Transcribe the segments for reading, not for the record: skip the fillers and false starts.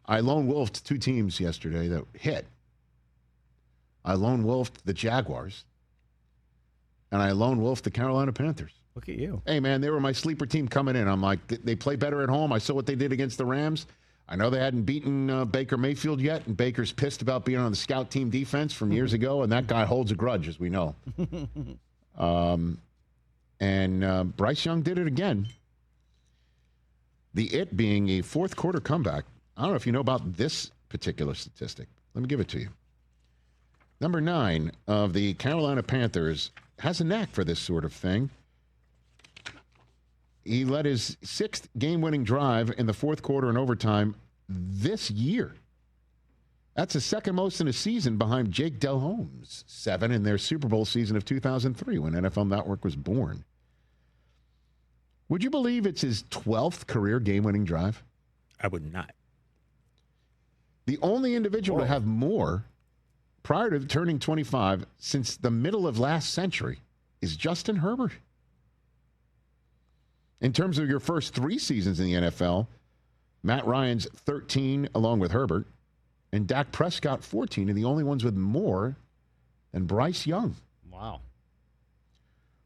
I lone wolfed two teams yesterday that hit. I lone wolfed the Jaguars, and I lone wolfed the Carolina Panthers. Look at you. Hey, man, they were my sleeper team coming in. I'm like, they play better at home. I saw what they did against the Rams. I know they hadn't beaten Baker Mayfield yet, and Baker's pissed about being on the scout team defense from years ago, and that guy holds a grudge, as we know. And Bryce Young did it again. The it being a fourth quarter comeback. I don't know if you know about this particular statistic. Let me give it to you. Number 9 of the Carolina Panthers has a knack for this sort of thing. He led his 6th game-winning drive in the fourth quarter and overtime this year. That's the second most in a season behind Jake Delhome's 7 in their Super Bowl season of 2003 when NFL Network was born. Would you believe it's his 12th career game-winning drive? I would not. The only individual to have more prior to turning 25 since the middle of last century is Justin Herbert. In terms of your first 3 seasons in the NFL, Matt Ryan's 13 along with Herbert, and Dak Prescott 14 are the only ones with more than Bryce Young. Wow.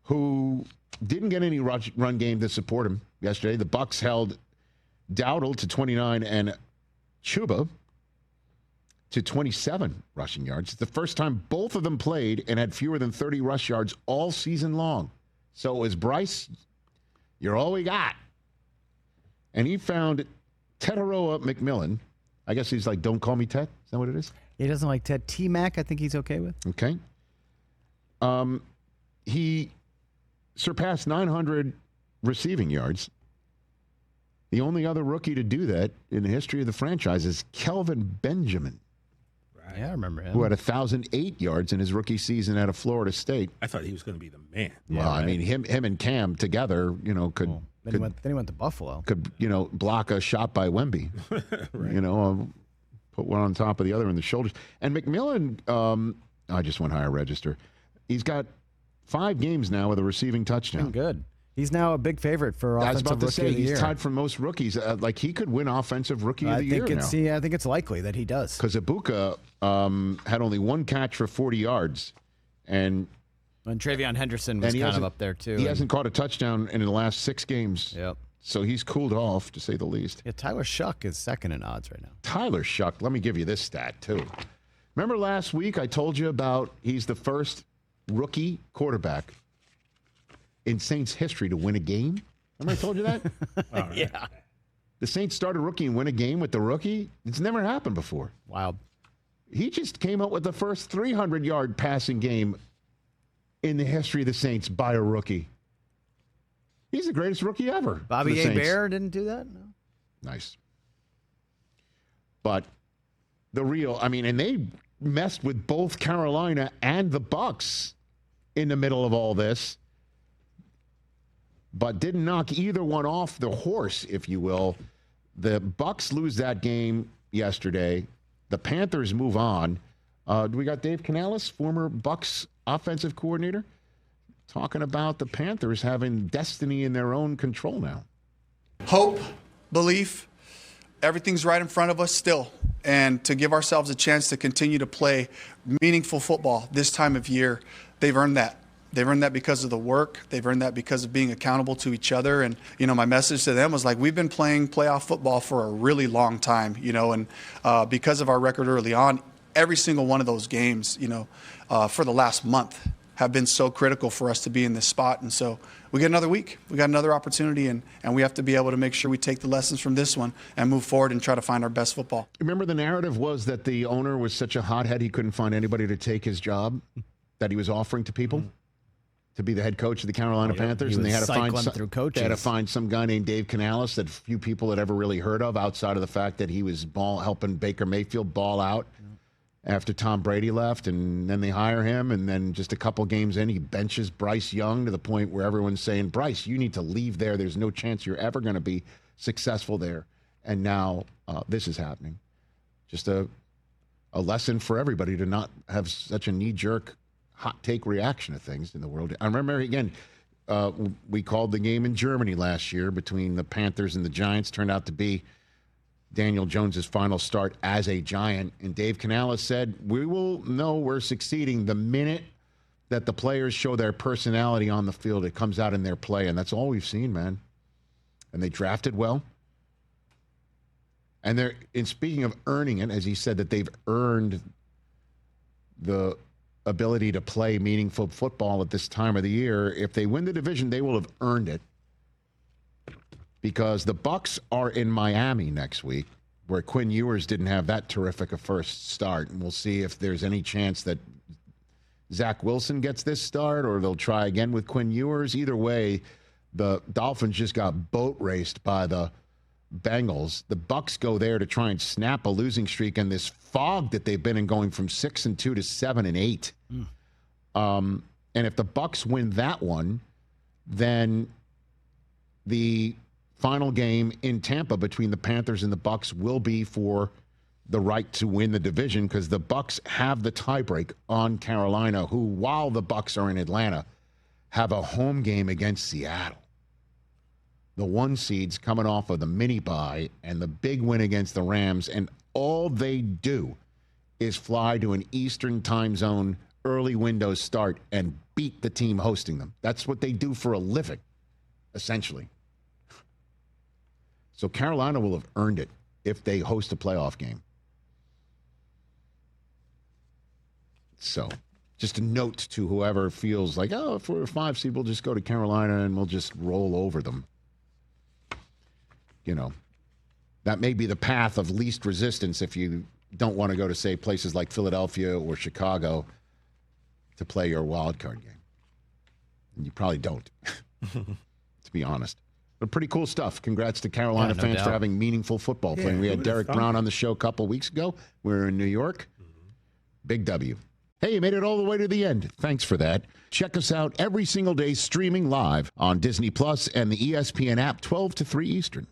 Who didn't get any run game to support him yesterday. The Bucs held Dowdle to 29 and Chuba to 27 rushing yards. It's the first time both of them played and had fewer than 30 rush yards all season long. So it was Bryce, you're all we got. And he found Tetaroa McMillan. I guess he's like, don't call me Ted. Is that what it is? He doesn't like Ted. T-Mac, I think he's okay with. Okay. He surpassed 900 receiving yards. The only other rookie to do that in the history of the franchise is Kelvin Benjamin. Right. Yeah, I remember him. Who had 1,008 yards in his rookie season out of Florida State. I thought he was going to be the man. Well, Yeah, right. I mean, him and Cam together, could... Well, then he went to Buffalo. Could, block a shot by Wemby. Right. Put one on top of the other in the shoulders. And McMillan, I just went higher register. He's got 5 games now with a receiving touchdown. Been good. He's now a big favorite for I was offensive about to rookie say, of the year. he's tied for most rookies. He could win offensive rookie of the year now. I think it's likely that he does. Because Ibuka had only 1 catch for 40 yards. And Tre'von Henderson was kind of up there, too. He hasn't caught a touchdown in the last 6 games. Yep. So he's cooled off, to say the least. Yeah, Tyler Shuck is second in odds right now. Tyler Shuck, let me give you this stat, too. Remember last week I told you about he's the first rookie quarterback in Saints history to win a game? Remember I told you that? Right. Yeah. The Saints start a rookie and win a game with the rookie? It's never happened before. Wild. He just came up with the first 300-yard passing game in the history of the Saints by a rookie. He's the greatest rookie ever. Bobby A. Bear didn't do that? No. Nice. But and they messed with both Carolina and the Bucs in the middle of all this, but didn't knock either one off the horse, if you will. The Bucs lose that game yesterday. The Panthers move on. Do we got Dave Canales, former Bucs offensive coordinator, talking about the Panthers having destiny in their own control now? Hope, belief, everything's right in front of us still. And to give ourselves a chance to continue to play meaningful football this time of year, they've earned that. They've earned that because of the work. They've earned that because of being accountable to each other. And, my message to them was like, we've been playing playoff football for a really long time, and because of our record early on, every single one of those games, for the last month have been so critical for us to be in this spot. And so we get another week. We got another opportunity, and we have to be able to make sure we take the lessons from this one and move forward and try to find our best football. Remember the narrative was that the owner was such a hothead he couldn't find anybody to take his job that he was offering to people to be the head coach of the Carolina Panthers, and they had to find some guy named Dave Canales that few people had ever really heard of outside of the fact that he was helping Baker Mayfield ball out after Tom Brady left, and then they hire him, and then just a couple games in, he benches Bryce Young to the point where everyone's saying, Bryce, you need to leave there. There's no chance you're ever going to be successful there. And now this is happening. Just a lesson for everybody to not have such a knee-jerk, hot-take reaction to things in the world. I remember, again, we called the game in Germany last year between the Panthers and the Giants. Turned out to be Daniel Jones's final start as a Giant. And Dave Canales said, we will know we're succeeding the minute that the players show their personality on the field. It comes out in their play, and that's all we've seen, man. And they drafted well. And they're, in speaking of earning it, as he said, that they've earned the ability to play meaningful football at this time of the year. If they win the division, they will have earned it. Because the Bucs are in Miami next week, where Quinn Ewers didn't have that terrific a first start. And we'll see if there's any chance that Zach Wilson gets this start, or they'll try again with Quinn Ewers. Either way, the Dolphins just got boat raced by the Bengals. The Bucs go there to try and snap a losing streak in this fog that they've been in, going from 6-2 to 7-8. And if the Bucs win that one, then the final game in Tampa between the Panthers and the Bucs will be for the right to win the division, because the Bucs have the tiebreak on Carolina, who, while the Bucs are in Atlanta, have a home game against Seattle. The 1 seeds coming off of the mini bye and the big win against the Rams, and all they do is fly to an Eastern time zone early window start and beat the team hosting them. That's what they do for a living, essentially. So Carolina will have earned it if they host a playoff game. So just a note to whoever feels like, oh, if we're a 5 seed, we'll just go to Carolina and we'll just roll over them. You know, that may be the path of least resistance if you don't want to go to, say, places like Philadelphia or Chicago to play your wild card game. And you probably don't, to be honest. But pretty cool stuff. Congrats to Carolina fans for having meaningful football playing. We had Derek Brown on the show a couple weeks ago. We were in New York. Big W. Hey, you made it all the way to the end. Thanks for that. Check us out every single day streaming live on Disney Plus and the ESPN app, 12 to 3 Eastern.